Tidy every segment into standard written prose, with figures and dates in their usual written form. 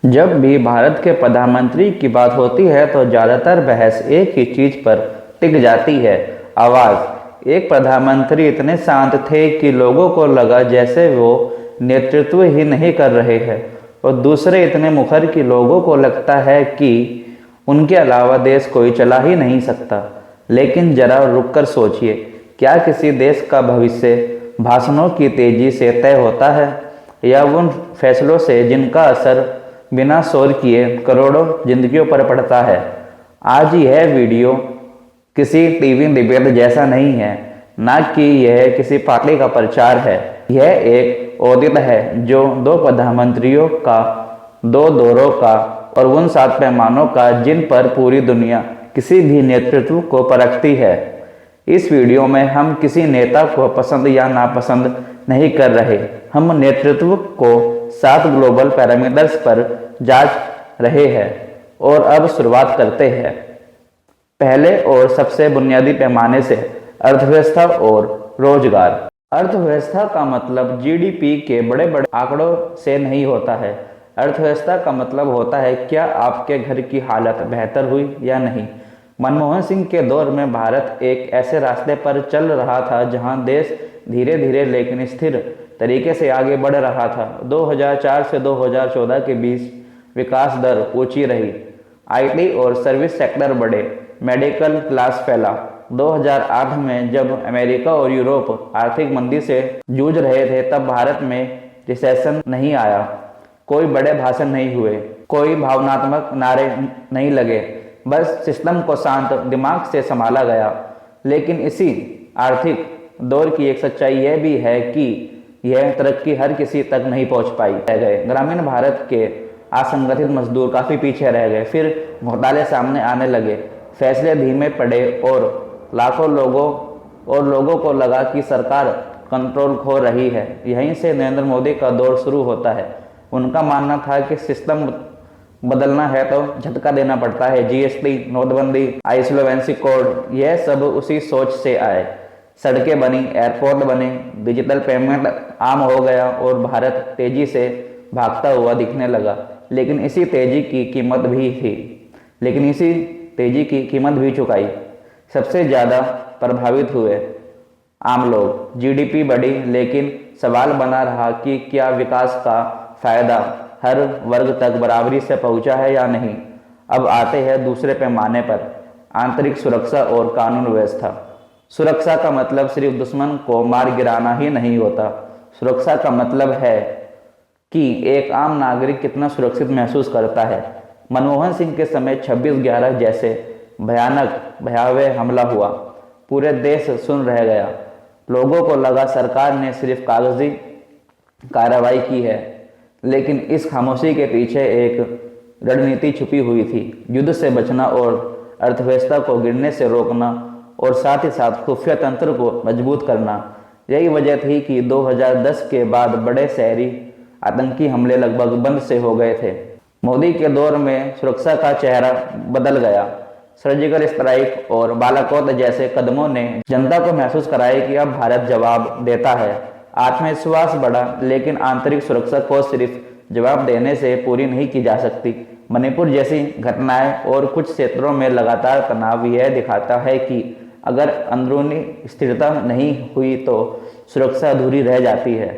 जब भी भारत के प्रधानमंत्री की बात होती है तो ज़्यादातर बहस एक ही चीज़ पर टिक जाती है, आवाज़। एक प्रधानमंत्री इतने शांत थे कि लोगों को लगा जैसे वो नेतृत्व ही नहीं कर रहे हैं, और दूसरे इतने मुखर कि लोगों को लगता है कि उनके अलावा देश कोई चला ही नहीं सकता। लेकिन जरा रुक कर सोचिए, क्या किसी देश का भविष्य भाषणों की तेजी से तय होता है, या उन फैसलों से जिनका असर बिना शोर किए करोड़ों जिंदगियों पर पड़ता है? आज यह वीडियो किसी टीवी डिबेट जैसा नहीं है, ना कि यह किसी पार्टी का प्रचार है। यह एक ऑडिट है जो दो प्रधानमंत्रियों का, दो दौरों का और उन 7 पैमानों का जिन पर पूरी दुनिया किसी भी नेतृत्व को परखती है। इस वीडियो में हम किसी नेता को पसंद या नापसंद नहीं कर रहे, हम नेतृत्व को 7 ग्लोबल पैरामीटर्स पर जांच रहे हैं। और अब शुरुआत करते हैं पहले और सबसे बुनियादी पैमाने से, अर्थव्यवस्था और रोजगार। अर्थव्यवस्था का मतलब जीडीपी के बड़े बड़े आंकड़ों से नहीं होता है। अर्थव्यवस्था का मतलब होता है क्या आपके घर की हालत बेहतर हुई या नहीं। मनमोहन सिंह के दौर में भारत एक ऐसे रास्ते पर चल रहा था जहां देश धीरे धीरे लेकिन स्थिर तरीके से आगे बढ़ रहा था। 2004 से 2014 के बीच विकास दर ऊंची रही, आईटी और सर्विस सेक्टर बढ़े, मेडिकल क्लास फैला। 2008 में जब अमेरिका और यूरोप आर्थिक मंदी से जूझ रहे थे, तब भारत में रिसेशन नहीं आया, कोई बड़े भाषण नहीं हुए, कोई भावनात्मक नारे नहीं लगे, बस सिस्टम को शांत दिमाग से संभाला गया। लेकिन इसी आर्थिक दौर की एक सच्चाई यह भी है कि यह तरक्की हर किसी तक नहीं पहुंच पाई। रह गए ग्रामीण भारत के असंगठित मजदूर काफ़ी पीछे रह गए, फिर घोटाले सामने आने लगे, फैसले धीमे पड़े और लोगों को लगा कि सरकार कंट्रोल खो रही है। यहीं से नरेंद्र मोदी का दौर शुरू होता है। उनका मानना था कि सिस्टम बदलना है तो झटका देना पड़ता है। जीएसटी, नोटबंदी, आइसोलेवेंसी कोड, यह सब उसी सोच से आए। सड़कें बनी, एयरपोर्ट बने, डिजिटल पेमेंट आम हो गया और भारत तेजी से भागता हुआ दिखने लगा। लेकिन इसी तेजी की कीमत भी चुकाई। सबसे ज़्यादा प्रभावित हुए आम लोग। जीडीपी बढ़ी, लेकिन सवाल बना रहा कि क्या विकास का फायदा हर वर्ग तक बराबरी से पहुंचा है या नहीं। अब आते हैं दूसरे पैमाने पर, आंतरिक सुरक्षा और कानून व्यवस्था। सुरक्षा का मतलब सिर्फ दुश्मन को मार गिराना ही नहीं होता। सुरक्षा का मतलब है कि एक आम नागरिक कितना सुरक्षित महसूस करता है। मनमोहन सिंह के समय 26/11 जैसे भयावह हमला हुआ, पूरे देश सुन रह गया। लोगों को लगा सरकार ने सिर्फ कागजी कार्रवाई की है, लेकिन इस खामोशी के पीछे एक रणनीति छुपी हुई थी। युद्ध से बचना और अर्थव्यवस्था को गिरने से रोकना, और साथ ही साथ खुफिया तंत्र को मजबूत करना। यही वजह थी कि 2010 के बाद बड़े शहरी आतंकी हमले लगभग बंद से हो गए थे। मोदी के दौर में सुरक्षा का चेहरा बदल गया। सर्जिकल स्ट्राइक और बालाकोट जैसे कदमों ने जनता को महसूस कराया कि अब भारत जवाब देता है। आत्मविश्वास बढ़ा, लेकिन आंतरिक सुरक्षा को सिर्फ जवाब देने से पूरी नहीं की जा सकती। मणिपुर जैसी घटनाएं और कुछ क्षेत्रों में लगातार तनाव यह दिखाता है कि अगर अंदरूनी स्थिरता नहीं हुई तो सुरक्षा अधूरी रह जाती है।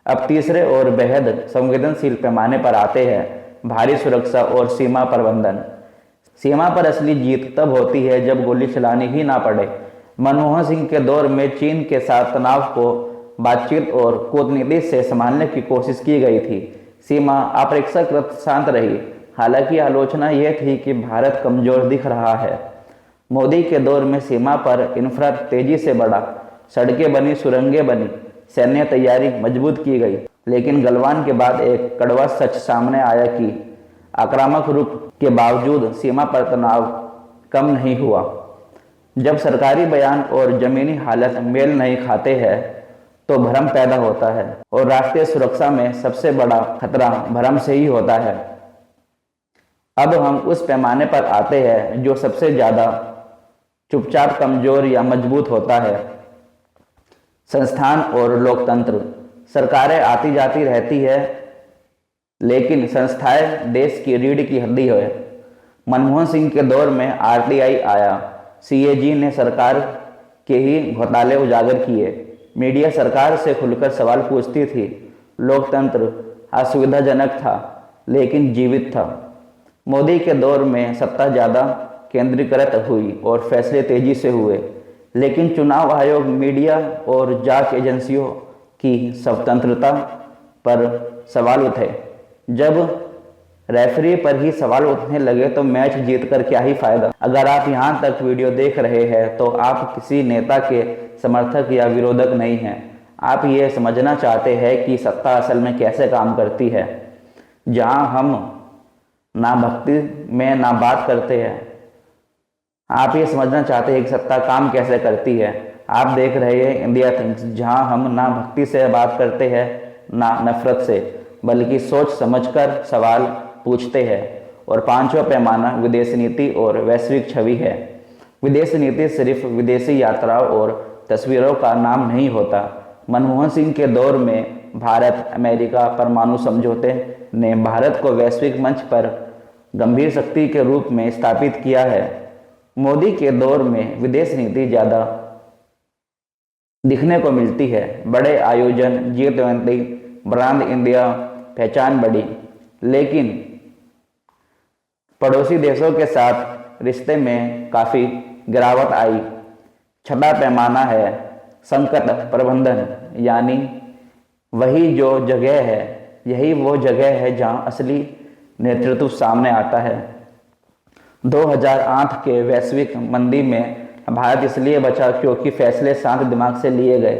अब तीसरे और बेहद संवेदनशील पैमाने पर आते हैं, भारी सुरक्षा और सीमा प्रबंधन। सीमा पर असली जीत तब होती है जब गोली चलानी ही ना पड़े। मनमोहन सिंह के दौर में चीन के साथ तनाव को बातचीत और कूटनीति से संभालने की कोशिश की गई थी। सीमा अपेक्षाकृत शांत रही, हालांकि आलोचना यह थी कि भारत कमजोर दिख रहा है। मोदी के दौर में सीमा पर इंफ्रा तेजी से बढ़ा, सड़कें बनी, सुरंगें बनी, सैन्य तैयारी मजबूत की गई। लेकिन गलवान के बाद एक कड़वा सच सामने आया कि आक्रामक रुख के बावजूद सीमा पर तनाव कम नहीं हुआ। जब सरकारी बयान और जमीनी हालत मेल नहीं खाते हैं तो भ्रम पैदा होता है, और राष्ट्रीय सुरक्षा में सबसे बड़ा खतरा भ्रम से ही होता है। अब हम उस पैमाने पर आते हैं जो सबसे ज्यादा चुपचाप कमजोर या मजबूत होता है, संस्थान और लोकतंत्र। सरकारें आती जाती रहती है, लेकिन संस्थाएं देश की रीढ़ की हड्डी है। मनमोहन सिंह के दौर में आरटीआई आया, सीएजी ने सरकार के ही घोटाले उजागर किए, मीडिया सरकार से खुलकर सवाल पूछती थी, लोकतंत्र असुविधाजनक था लेकिन जीवित था। मोदी के दौर में सत्ता ज़्यादा केंद्रीकृत हुई और फैसले तेजी से हुए, लेकिन चुनाव आयोग, मीडिया और जांच एजेंसियों की स्वतंत्रता पर सवाल उठे। जब रेफरी पर ही सवाल उठने लगे तो मैच जीतकर क्या ही फायदा। अगर आप यहाँ तक वीडियो देख रहे हैं तो आप किसी नेता के समर्थक या विरोधक नहीं हैं। आप ये समझना चाहते हैं कि सत्ता असल में कैसे काम करती है। जहाँ हम ना भक्ति में ना बात करते हैं, आप ये समझना चाहते हैं कि सत्ता काम कैसे करती है। आप देख रहे हैं इंडिया थिंग्स, जहाँ हम ना भक्ति से बात करते हैं ना नफरत से, बल्कि सोच समझकर सवाल पूछते हैं। और पांचवा पैमाना विदेश नीति और वैश्विक छवि है। विदेश नीति सिर्फ विदेशी यात्राओं और तस्वीरों का नाम नहीं होता। मनमोहन सिंह के दौर में भारत अमेरिका परमाणु समझौते ने भारत को वैश्विक मंच पर गंभीर शक्ति के रूप में स्थापित किया है। मोदी के दौर में विदेश नीति ज़्यादा दिखने को मिलती है। बड़े आयोजन, G20, ब्रांड इंडिया, पहचान बढ़ी, लेकिन पड़ोसी देशों के साथ रिश्ते में काफ़ी गिरावट आई। छठा पैमाना है संकट प्रबंधन, यानी यही वो जगह है जहां असली नेतृत्व सामने आता है। 2008 के वैश्विक मंदी में भारत इसलिए बचा क्योंकि फैसले शांत दिमाग से लिए गए।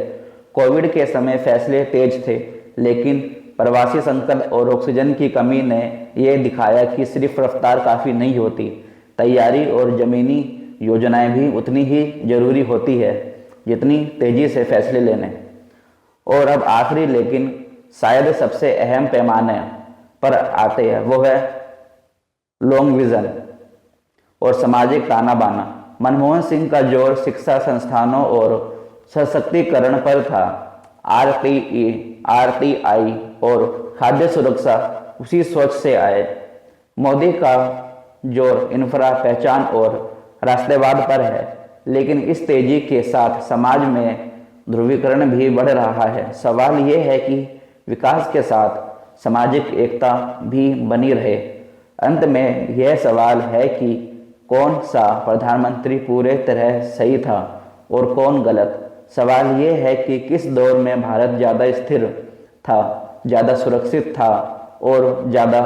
कोविड के समय फैसले तेज थे, लेकिन प्रवासी संकट और ऑक्सीजन की कमी ने यह दिखाया कि सिर्फ रफ्तार काफ़ी नहीं होती, तैयारी और ज़मीनी योजनाएं भी उतनी ही जरूरी होती है जितनी तेजी से फैसले लेने। और अब आखिरी लेकिन शायद सबसे अहम पैमाने पर आते हैं, वो है लॉन्ग विजन और सामाजिक ताना बाना। मनमोहन सिंह का जोर शिक्षा संस्थानों और सशक्तिकरण पर था। आरटीआई और खाद्य सुरक्षा उसी सोच से आए। मोदी का जोर इंफ्रा, पहचान और राष्ट्रवाद पर है, लेकिन इस तेजी के साथ समाज में ध्रुवीकरण भी बढ़ रहा है। सवाल ये है कि विकास के साथ सामाजिक एकता भी बनी रहे। अंत में यह सवाल है कि कौन सा प्रधानमंत्री पूरे तरह सही था और कौन गलत। सवाल ये है कि किस दौर में भारत ज़्यादा स्थिर था, ज़्यादा सुरक्षित था और ज़्यादा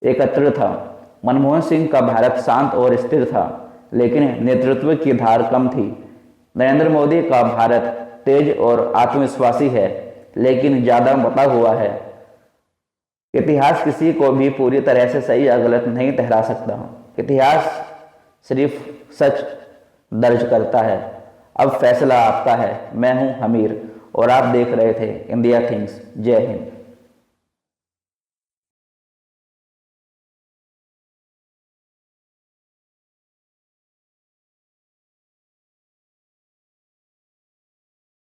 एकत्र था। मनमोहन सिंह का भारत शांत और स्थिर था, लेकिन नेतृत्व की धार कम थी। नरेंद्र मोदी का भारत तेज और आत्मविश्वासी है, लेकिन ज़्यादा बटा हुआ है। इतिहास किसी को भी पूरी तरह से सही या गलत नहीं ठहरा सकता। इतिहास सिर्फ सच दर्ज करता है। अब फैसला आपका है। मैं हूं हमीर और आप देख रहे थे इंडिया थिंग्स। जय हिंद।